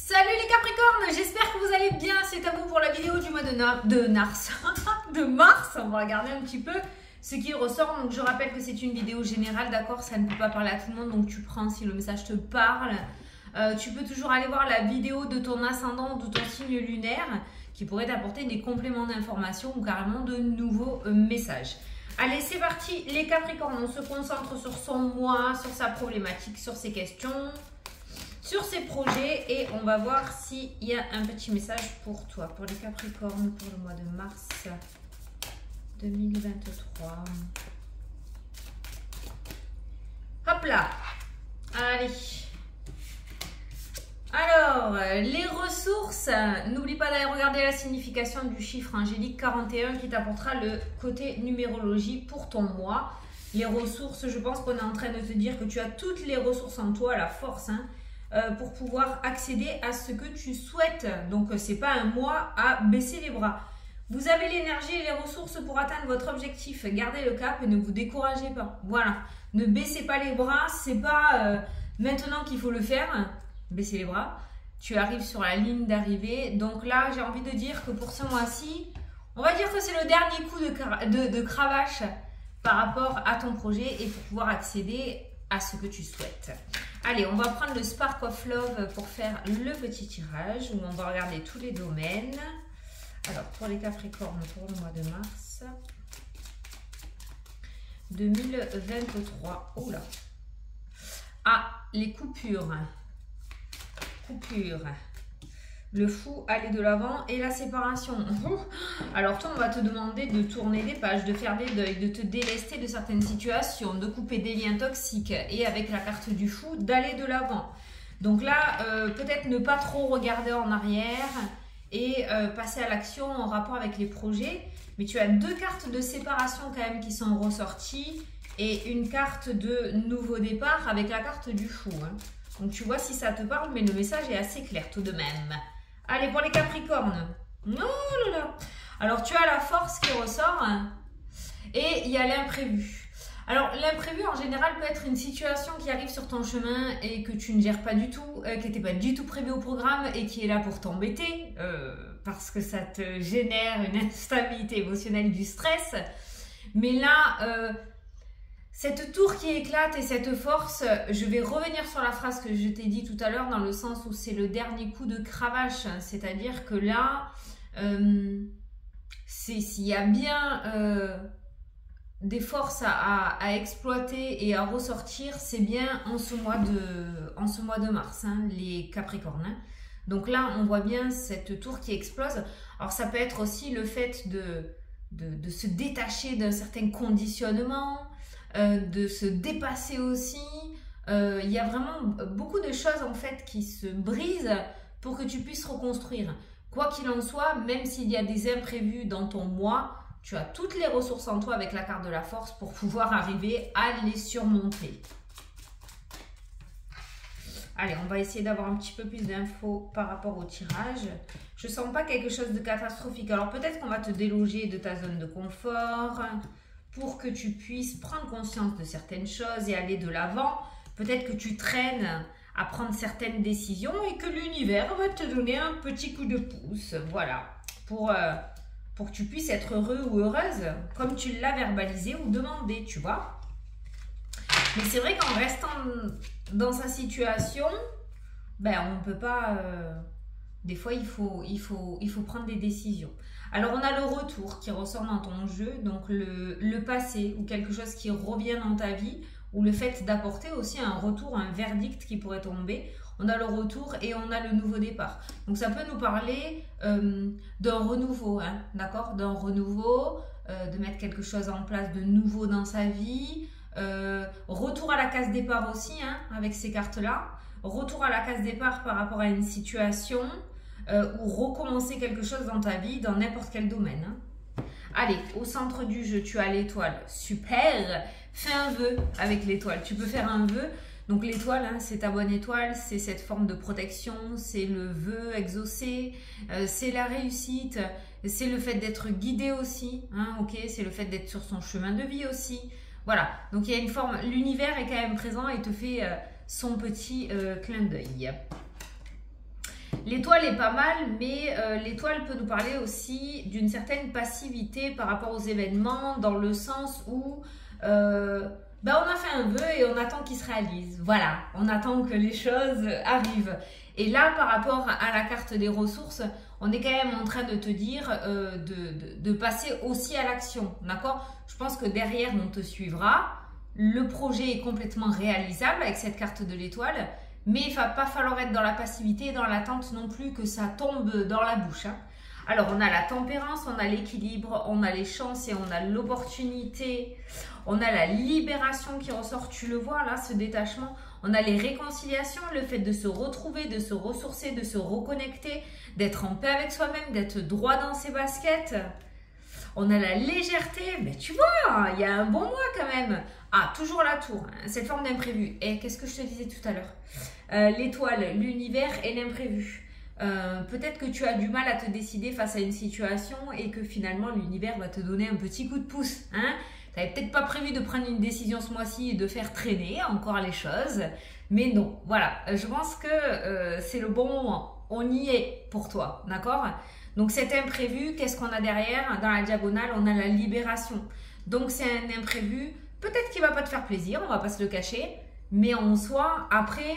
Salut les Capricornes, j'espère que vous allez bien. C'est à vous pour la vidéo du mois de mars. De mars, on va regarder un petit peu ce qui ressort. Donc je rappelle que c'est une vidéo générale, d'accord? Ça ne peut pas parler à tout le monde, donc tu prends si le message te parle. Tu peux toujours aller voir la vidéo de ton ascendant ou de ton signe lunaire qui pourrait t'apporter des compléments d'information ou carrément de nouveaux messages. Allez, c'est parti les Capricornes, on se concentre sur son mois, sur sa problématique, sur ses questions, sur ses projets et on va voir s'il y a un petit message pour toi, pour les Capricornes, pour le mois de mars 2023. Hop là, allez. Alors, les ressources, n'oublie pas d'aller regarder la signification du chiffre angélique 41 qui t'apportera le côté numérologie pour ton mois. Les ressources, je pense qu'on est en train de te dire que tu as toutes les ressources en toi, la force, pour pouvoir accéder à ce que tu souhaites. Donc, ce n'est pas un mois à baisser les bras. Vous avez l'énergie et les ressources pour atteindre votre objectif. Gardez le cap et ne vous découragez pas. Voilà, ne baissez pas les bras, c'est pas maintenant qu'il faut le faire. Baisser les bras, tu arrives sur la ligne d'arrivée. Donc là, j'ai envie de dire que pour ce mois-ci, on va dire que c'est le dernier coup de cravache par rapport à ton projet et pour pouvoir accéder à ce que tu souhaites. Allez, on va prendre le Spark of Love pour faire le petit tirage où on va regarder tous les domaines. Alors, pour les Capricornes, pour le mois de mars 2023. Oh là! Ah, les coupures. Le fou, aller de l'avant et la séparation. Alors toi, on va te demander de tourner des pages, de faire des deuils, de te délester de certaines situations, de couper des liens toxiques et avec la carte du fou, d'aller de l'avant. Donc là, peut-être ne pas trop regarder en arrière et passer à l'action en rapport avec les projets. Mais tu as deux cartes de séparation quand même qui sont ressorties et une carte de nouveau départ avec la carte du fou. Donc, tu vois si ça te parle, mais le message est assez clair tout de même. Allez, pour les Capricornes. Oh là là. Alors, tu as la force qui ressort et il y a l'imprévu. Alors, l'imprévu, en général, peut être une situation qui arrive sur ton chemin et que tu ne gères pas du tout, qui n'était pas du tout prévue au programme et qui est là pour t'embêter parce que ça te génère une instabilité émotionnelle, du stress. Mais là... cette tour qui éclate et cette force, je vais revenir sur la phrase que je t'ai dit tout à l'heure dans le sens où c'est le dernier coup de cravache. C'est-à-dire que là, s'il y a bien des forces à exploiter et à ressortir, c'est bien en ce mois de mars, les Capricornes. Donc là, on voit bien cette tour qui explose. Alors ça peut être aussi le fait de se détacher d'un certain conditionnement, de se dépasser aussi. Il y a vraiment beaucoup de choses en fait qui se brisent pour que tu puisses reconstruire. Quoi qu'il en soit, même s'il y a des imprévus dans ton mois, tu as toutes les ressources en toi avec la carte de la force pour pouvoir arriver à les surmonter. Allez, on va essayer d'avoir un petit peu plus d'infos par rapport au tirage. Je sens pas quelque chose de catastrophique. Alors peut-être qu'on va te déloger de ta zone de confort pour que tu puisses prendre conscience de certaines choses et aller de l'avant. Peut-être que tu traînes à prendre certaines décisions et que l'univers va te donner un petit coup de pouce. Voilà, pour que tu puisses être heureux ou heureuse, comme tu l'as verbalisé ou demandé, tu vois. Mais c'est vrai qu'en restant dans sa situation, ben, on ne peut pas... des fois, il faut prendre des décisions. Alors, on a le retour qui ressort dans ton jeu, donc le passé ou quelque chose qui revient dans ta vie, ou le fait d'apporter aussi un retour, un verdict qui pourrait tomber. On a le retour et on a le nouveau départ. Donc, ça peut nous parler d'un renouveau, d'accord? D'un renouveau, de mettre quelque chose en place de nouveau dans sa vie. Retour à la case départ aussi, avec ces cartes-là. Retour à la case départ par rapport à une situation ou recommencer quelque chose dans ta vie, dans n'importe quel domaine. Allez, au centre du jeu, tu as l'étoile. Super! Fais un vœu avec l'étoile. Tu peux faire un vœu. Donc l'étoile, c'est ta bonne étoile, c'est cette forme de protection, c'est le vœu exaucé, c'est la réussite, c'est le fait d'être guidé aussi, c'est le fait d'être sur son chemin de vie aussi. Voilà, donc il y a une forme, l'univers est quand même présent et te fait son petit clin d'œil. L'étoile est pas mal, mais l'étoile peut nous parler aussi d'une certaine passivité par rapport aux événements, dans le sens où on a fait un vœu et on attend qu'il se réalise. Voilà, on attend que les choses arrivent. Et là, par rapport à la carte des ressources, on est quand même en train de te dire de passer aussi à l'action, d'accord? Je pense que derrière, on te suivra. Le projet est complètement réalisable avec cette carte de l'étoile, mais il ne va pas falloir être dans la passivité et dans l'attente non plus que ça tombe dans la bouche, hein. Alors, on a la tempérance, on a l'équilibre, on a les chances et on a l'opportunité. On a la libération qui ressort, tu le vois là, ce détachement. On a les réconciliations, le fait de se retrouver, de se ressourcer, de se reconnecter, d'être en paix avec soi-même, d'être droit dans ses baskets. On a la légèreté, mais tu vois, il y a un bon mois quand même. Ah, toujours la tour, hein, cette forme d'imprévu. Et qu'est-ce que je te disais tout à l'heure? L'étoile, l'univers et l'imprévu. Peut-être que tu as du mal à te décider face à une situation et que finalement l'univers va te donner un petit coup de pouce, hein. Tu n'avais peut-être pas prévu de prendre une décision ce mois-ci et de faire traîner encore les choses, mais non, voilà, je pense que c'est le bon moment, on y est pour toi, d'accord? Donc cet imprévu, qu'est-ce qu'on a derrière? Dans la diagonale, on a la libération, donc c'est un imprévu, peut-être qu'il ne va pas te faire plaisir, on ne va pas se le cacher, mais en soi, après,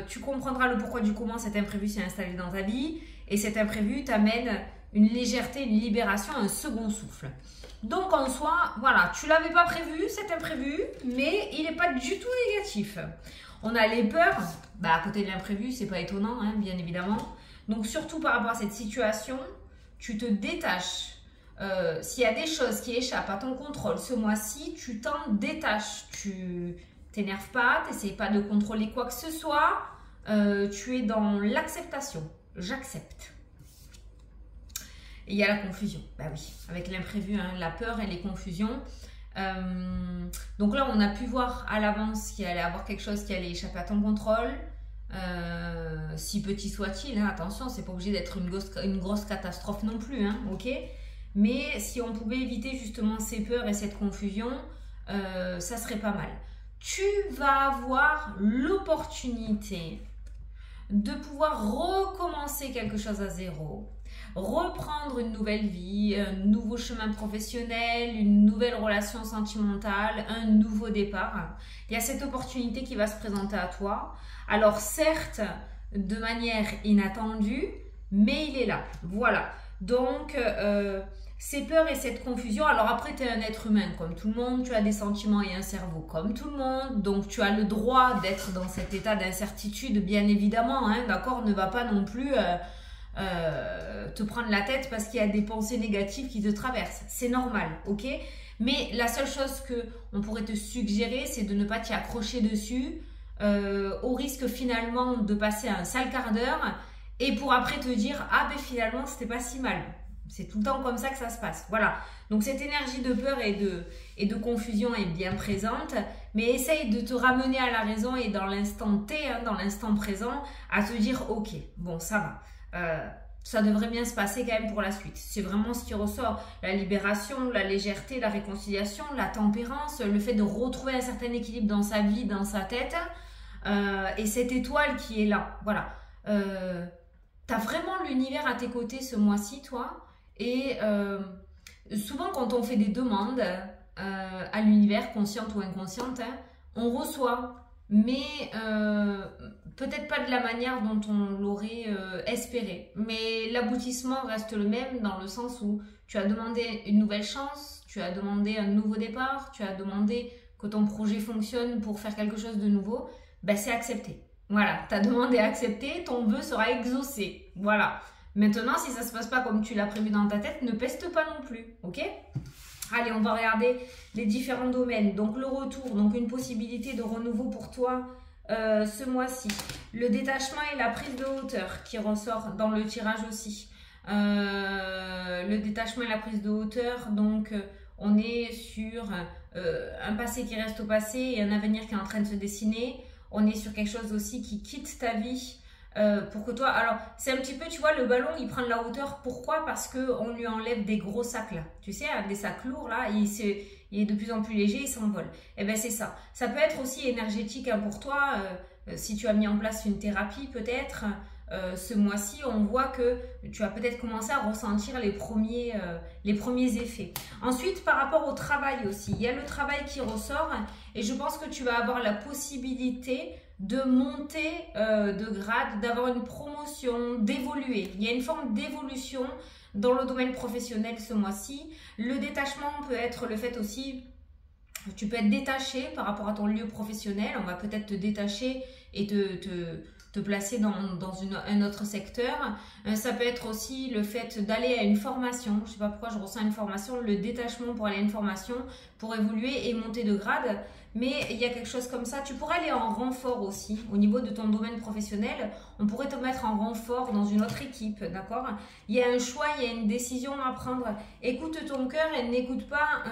tu comprendras le pourquoi du comment cet imprévu s'est installé dans ta vie et cet imprévu t'amène une légèreté, une libération, un second souffle. Donc en soi, voilà, tu ne l'avais pas prévu, cet imprévu, mais il n'est pas du tout négatif. On a les peurs, à côté de l'imprévu, c'est pas étonnant, hein, bien évidemment. Donc surtout par rapport à cette situation, tu te détaches. S'il y a des choses qui échappent à ton contrôle ce mois-ci, tu t'en détaches. Tu t'énerves pas, tu n'essayes pas de contrôler quoi que ce soit. Tu es dans l'acceptation. J'accepte. Et il y a la confusion, bah oui, avec l'imprévu, hein, la peur et les confusions. Donc là, on a pu voir à l'avance qu'il allait avoir quelque chose qui allait échapper à ton contrôle, si petit soit-il, hein, attention, c'est pas obligé d'être une grosse catastrophe non plus, hein, ok? Mais si on pouvait éviter justement ces peurs et cette confusion, ça serait pas mal. Tu vas avoir l'opportunité de pouvoir recommencer quelque chose à zéro, reprendre une nouvelle vie, un nouveau chemin professionnel, une nouvelle relation sentimentale, un nouveau départ. Il y a cette opportunité qui va se présenter à toi. Alors certes, de manière inattendue, mais il est là. Voilà. Donc, ces peurs et cette confusion, alors après, tu es un être humain comme tout le monde, tu as des sentiments et un cerveau comme tout le monde, donc tu as le droit d'être dans cet état d'incertitude, bien évidemment, hein, d'accord? Ne va pas non plus te prendre la tête parce qu'il y a des pensées négatives qui te traversent. C'est normal, ok? Mais la seule chose qu'on pourrait te suggérer, c'est de ne pas t'y accrocher dessus, au risque finalement de passer un sale quart d'heure et pour après te dire « Ah ben finalement, c'était pas si mal ». C'est tout le temps comme ça que ça se passe. Voilà. Donc cette énergie de peur et de confusion est bien présente, mais essaye de te ramener à la raison et dans l'instant T, hein, dans l'instant présent, à te dire « Ok, bon, ça va. Ça devrait bien se passer quand même pour la suite ». C'est vraiment ce qui ressort. La libération, la légèreté, la réconciliation, la tempérance, le fait de retrouver un certain équilibre dans sa vie, dans sa tête, et cette étoile qui est là. Voilà. Tu as vraiment l'univers à tes côtés ce mois-ci, toi. Et souvent, quand on fait des demandes à l'univers, consciente ou inconsciente, hein, on reçoit, mais peut-être pas de la manière dont on l'aurait espéré. Mais l'aboutissement reste le même dans le sens où tu as demandé une nouvelle chance, tu as demandé un nouveau départ, tu as demandé que ton projet fonctionne pour faire quelque chose de nouveau, ben c'est accepté. Voilà, ta demande est acceptée, ton vœu sera exaucé. Voilà. Maintenant, si ça ne se passe pas comme tu l'as prévu dans ta tête, ne peste pas non plus, ok? Allez, on va regarder les différents domaines. Donc, le retour, donc une possibilité de renouveau pour toi ce mois-ci. Le détachement et la prise de hauteur qui ressort dans le tirage aussi. Le détachement et la prise de hauteur, donc on est sur un passé qui reste au passé et un avenir qui est en train de se dessiner. On est sur quelque chose aussi qui quitte ta vie. Pour que toi, alors c'est un petit peu, tu vois, le ballon il prend de la hauteur, pourquoi? Parce qu'on lui enlève des gros sacs là, tu sais, des sacs lourds là, il est de plus en plus léger, il s'envole. Et bien c'est ça. Ça peut être aussi énergétique hein, pour toi, si tu as mis en place une thérapie peut-être, ce mois-ci, on voit que tu as peut-être commencé à ressentir les premiers effets. Ensuite, par rapport au travail aussi, il y a le travail qui ressort et je pense que tu vas avoir la possibilité de monter de grade, d'avoir une promotion, d'évoluer. Il y a une forme d'évolution dans le domaine professionnel ce mois-ci. Le détachement peut être le fait aussi, tu peux être détaché par rapport à ton lieu professionnel. On va peut-être te détacher et te placer dans un autre secteur. Ça peut être aussi le fait d'aller à une formation. Je ne sais pas pourquoi je ressens une formation, le détachement pour aller à une formation, pour évoluer et monter de grade. Mais il y a quelque chose comme ça. Tu pourrais aller en renfort aussi au niveau de ton domaine professionnel. On pourrait te mettre en renfort dans une autre équipe, d'accord? Il y a un choix, il y a une décision à prendre. Écoute ton cœur et n'écoute pas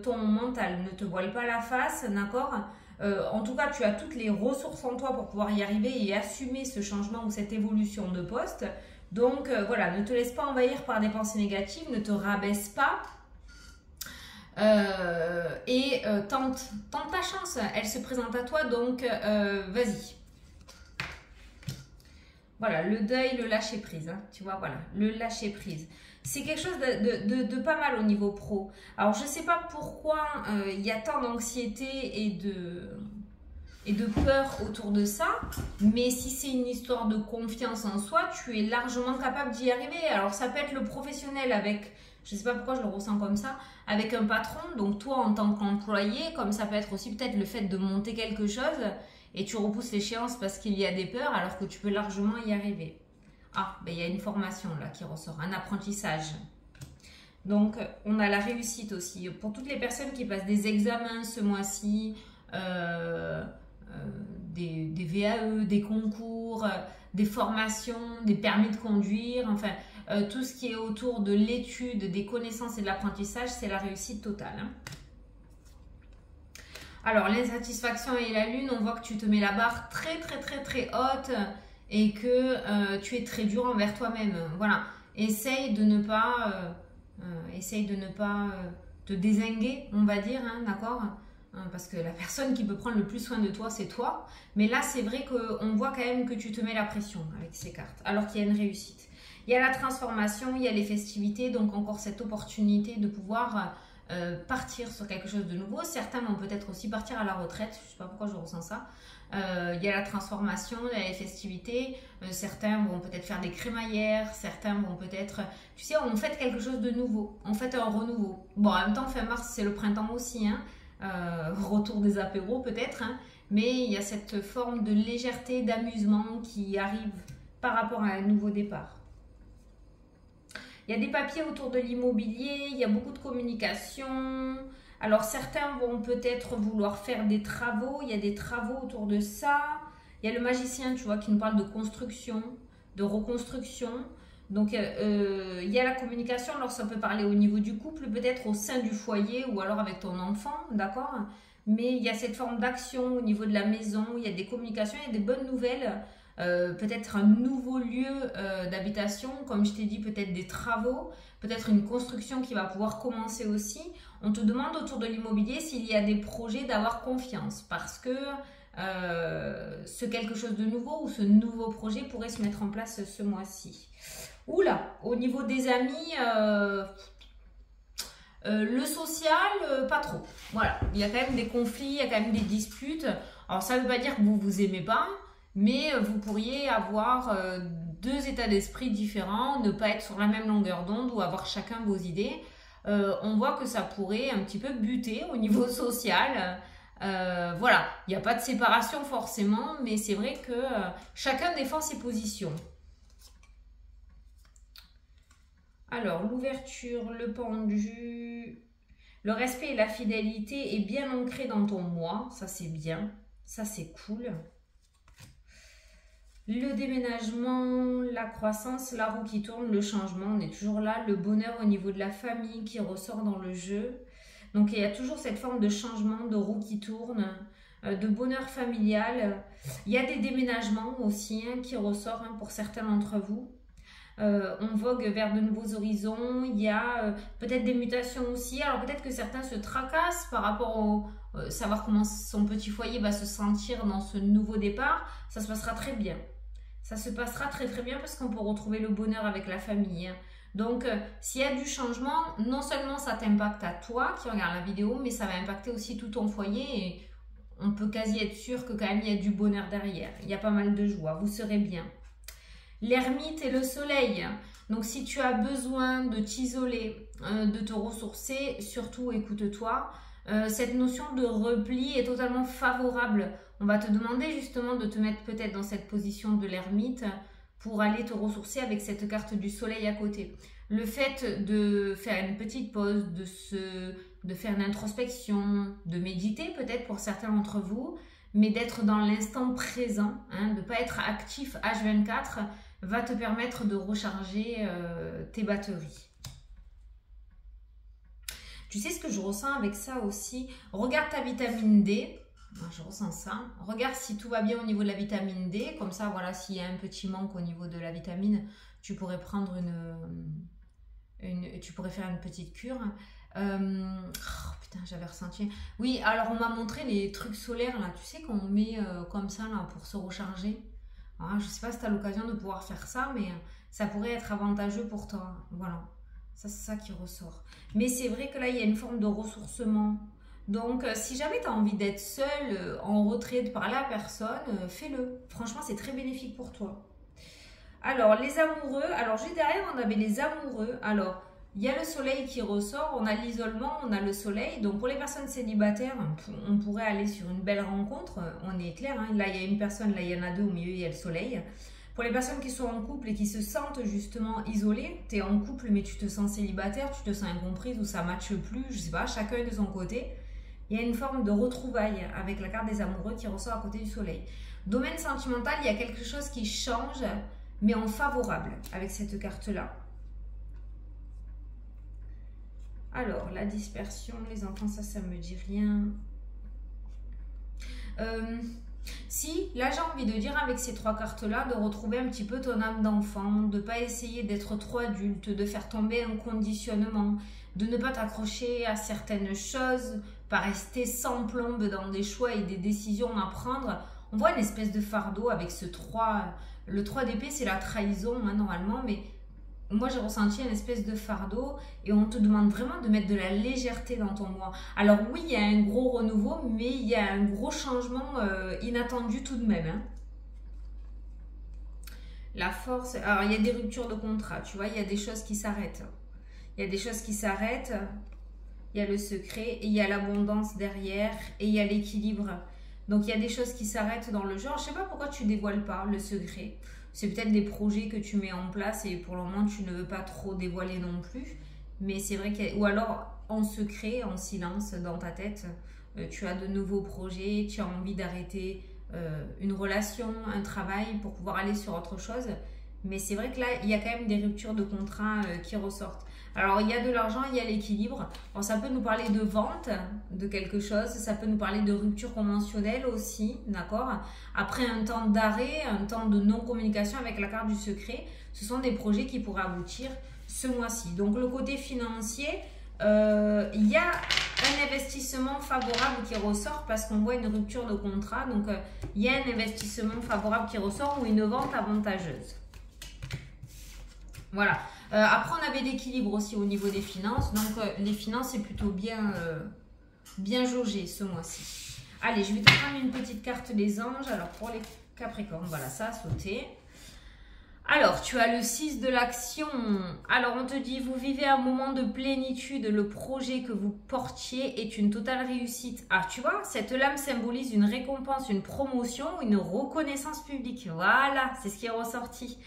ton mental. Ne te voile pas la face, d'accord? En tout cas, tu as toutes les ressources en toi pour pouvoir y arriver et assumer ce changement ou cette évolution de poste. Donc voilà, ne te laisse pas envahir par des pensées négatives, ne te rabaisse pas. Tente ta chance, elle se présente à toi, donc vas-y. Voilà, le deuil, le lâcher prise, hein, tu vois, voilà, le lâcher prise. C'est quelque chose de pas mal au niveau pro. Alors, je ne sais pas pourquoi il y a tant d'anxiété et de peur autour de ça, mais si c'est une histoire de confiance en soi, tu es largement capable d'y arriver. Alors, ça peut être le professionnel avec, je ne sais pas pourquoi je le ressens comme ça, avec un patron, donc toi en tant qu'employé, comme ça peut être aussi peut-être le fait de monter quelque chose et tu repousses l'échéance parce qu'il y a des peurs alors que tu peux largement y arriver. Ah, ben il y a une formation là qui ressort, un apprentissage. Donc, on a la réussite aussi. Pour toutes les personnes qui passent des examens ce mois-ci, des VAE, des concours, des formations, des permis de conduire, enfin, tout ce qui est autour de l'étude, des connaissances et de l'apprentissage, c'est la réussite totale. Hein. Alors, l'insatisfaction et la lune, on voit que tu te mets la barre très haute et que tu es très dur envers toi-même. Voilà, essaye de ne pas te dézinguer, on va dire, hein, d'accord? Parce que la personne qui peut prendre le plus soin de toi, c'est toi. Mais là, c'est vrai qu'on voit quand même que tu te mets la pression avec ces cartes, alors qu'il y a une réussite. Il y a la transformation, il y a les festivités, donc encore cette opportunité de pouvoir partir sur quelque chose de nouveau. Certains vont peut-être aussi partir à la retraite, je ne sais pas pourquoi je ressens ça. Il y a la transformation, il y a les festivités, certains vont peut-être faire des crémaillères, certains vont peut-être, tu sais, on fait quelque chose de nouveau, on fait un renouveau. Bon, en même temps, fin mars, c'est le printemps aussi, hein. Retour des apéros peut-être, hein. Mais il y a cette forme de légèreté, d'amusement qui arrive par rapport à un nouveau départ. Il y a des papiers autour de l'immobilier, il y a beaucoup de communication. Alors, certains vont peut-être vouloir faire des travaux. Il y a des travaux autour de ça. Il y a le magicien, tu vois, qui nous parle de construction, de reconstruction. Donc, il y a la communication. Alors, ça peut parler au niveau du couple, peut-être au sein du foyer ou alors avec ton enfant, d'accord? Mais il y a cette forme d'action au niveau de la maison. Il y a des communications, il y a des bonnes nouvelles. Peut-être un nouveau lieu d'habitation, comme je t'ai dit, peut-être des travaux, peut-être une construction qui va pouvoir commencer aussi. On te demande autour de l'immobilier s'il y a des projets d'avoir confiance parce que ce quelque chose de nouveau ou ce nouveau projet pourrait se mettre en place ce mois-ci. Oula, au niveau des amis, le social, pas trop. Voilà, il y a quand même des conflits, il y a quand même des disputes. Alors ça ne veut pas dire que vous vous aimez pas, mais vous pourriez avoir deux états d'esprit différents, ne pas être sur la même longueur d'onde ou avoir chacun vos idées. On voit que ça pourrait un petit peu buter au niveau social. Voilà, il n'y a pas de séparation forcément, mais c'est vrai que chacun défend ses positions. Alors, l'ouverture, le pendu, le respect et la fidélité est bien ancré dans ton moi, ça c'est bien, ça c'est cool. Le déménagement, la croissance, la roue qui tourne, le changement, on est toujours là. Le bonheur au niveau de la famille qui ressort dans le jeu. Donc, il y a toujours cette forme de changement, de roue qui tourne, de bonheur familial. Il y a des déménagements aussi hein, qui ressortent hein, pour certains d'entre vous. On vogue vers de nouveaux horizons. Il y a peut-être des mutations aussi. Alors, peut-être que certains se tracassent par rapport au... savoir comment son petit foyer va se sentir dans ce nouveau départ. Ça se passera très bien. ça se passera très très bien parce qu'on peut retrouver le bonheur avec la famille. Hein. Donc, s'il y a du changement, non seulement ça t'impacte à toi qui regarde la vidéo, mais ça va impacter aussi tout ton foyer et on peut quasi être sûr que quand même il y a du bonheur derrière. Il y a pas mal de joie, vous serez bien. L'ermite et le soleil. Donc, si tu as besoin de t'isoler, de te ressourcer, surtout écoute-toi. Cette notion de repli est totalement favorable. On va te demander justement de te mettre peut-être dans cette position de l'ermite pour aller te ressourcer avec cette carte du soleil à côté. Le fait de faire une petite pause, de faire une introspection, de méditer peut-être pour certains d'entre vous, mais d'être dans l'instant présent, hein, de ne pas être actif H24, va te permettre de recharger tes batteries. Tu sais ce que je ressens avec ça aussi? Regarde ta vitamine D. Je ressens ça. Regarde si tout va bien au niveau de la vitamine D. Comme ça, voilà, s'il y a un petit manque au niveau de la vitamine, tu pourrais prendre tu pourrais faire une petite cure. Oh, putain, j'avais ressenti. Oui, alors on m'a montré les trucs solaires, là. Tu sais qu'on met comme ça, là, pour se recharger. Alors, je ne sais pas si tu as l'occasion de pouvoir faire ça, mais ça pourrait être avantageux pour toi. Voilà. Ça, c'est ça qui ressort. Mais c'est vrai que là, il y a une forme de ressourcement. Donc, si jamais tu as envie d'être seule, en retrait, de parler à personne, fais-le. Franchement, c'est très bénéfique pour toi. Alors, les amoureux. Alors, juste derrière, on avait les amoureux. Alors, il y a le soleil qui ressort. On a l'isolement, on a le soleil. Donc, pour les personnes célibataires, on pourrait aller sur une belle rencontre. On est clair. Hein. Là, il y a une personne, là, il y en a deux. Au milieu, il y a le soleil. Pour les personnes qui sont en couple et qui se sentent justement isolées, tu es en couple mais tu te sens célibataire, tu te sens incomprise ou ça ne matche plus, je sais pas, chacun de son côté. Il y a une forme de retrouvaille avec la carte des amoureux qui ressort à côté du soleil. Domaine sentimental, il y a quelque chose qui change, mais en favorable avec cette carte-là. Alors, la dispersion, les enfants, ça me dit rien. Si, là j'ai envie de dire avec ces trois cartes-là, de retrouver un petit peu ton âme d'enfant, de ne pas essayer d'être trop adulte, de faire tomber un conditionnement, de ne pas t'accrocher à certaines choses, pas rester sans plombe dans des choix et des décisions à prendre. On voit une espèce de fardeau avec ce 3. Le 3 d'épée, c'est la trahison hein, normalement, mais moi j'ai ressenti une espèce de fardeau et on te demande vraiment de mettre de la légèreté dans ton moi. Alors oui, il y a un gros renouveau, mais il y a un gros changement inattendu tout de même. Hein. La force, alors il y a des ruptures de contrat, tu vois, il y a des choses qui s'arrêtent. Il y a des choses qui s'arrêtent, il y a le secret et il y a l'abondance derrière et il y a l'équilibre. Donc il y a des choses qui s'arrêtent dans le genre, je sais pas pourquoi tu dévoiles pas le secret. C'est peut-être des projets que tu mets en place et pour le moment, tu ne veux pas trop dévoiler non plus. Mais c'est vrai ou alors, en secret, en silence, dans ta tête, tu as de nouveaux projets, tu as envie d'arrêter une relation, un travail pour pouvoir aller sur autre chose. Mais c'est vrai que là, il y a quand même des ruptures de contrat qui ressortent. Alors, il y a de l'argent, il y a l'équilibre. Bon, ça peut nous parler de vente de quelque chose. Ça peut nous parler de rupture conventionnelle aussi, d'accord? Après un temps d'arrêt, un temps de non-communication avec la carte du secret, ce sont des projets qui pourraient aboutir ce mois-ci. Donc, le côté financier, il y a un investissement favorable qui ressort parce qu'on voit une rupture de contrat. Donc, il y a un investissement favorable qui ressort ou une vente avantageuse. Voilà. Après, on avait l'équilibre aussi au niveau des finances. Donc, les finances, c'est plutôt bien jaugé ce mois-ci. Allez, je vais te prendre une petite carte des anges. Alors, pour les Capricornes, voilà, ça a sauté. Alors, tu as le 6 de l'action. Alors, on te dit, vous vivez un moment de plénitude. Le projet que vous portiez est une totale réussite. Ah, tu vois, cette lame symbolise une récompense, une promotion, une reconnaissance publique. Voilà, c'est ce qui est ressorti.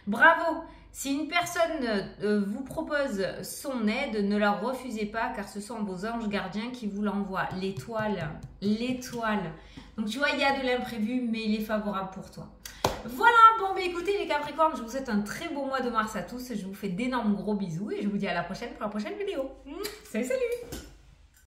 Bravo! Si une personne vous propose son aide, ne la refusez pas car ce sont vos anges gardiens qui vous l'envoient. L'étoile, l'étoile. Donc tu vois, il y a de l'imprévu, mais il est favorable pour toi. Voilà, bon, écoutez les Capricornes, je vous souhaite un très beau mois de mars à tous. Je vous fais d'énormes gros bisous et je vous dis à la prochaine pour la prochaine vidéo. Salut, salut!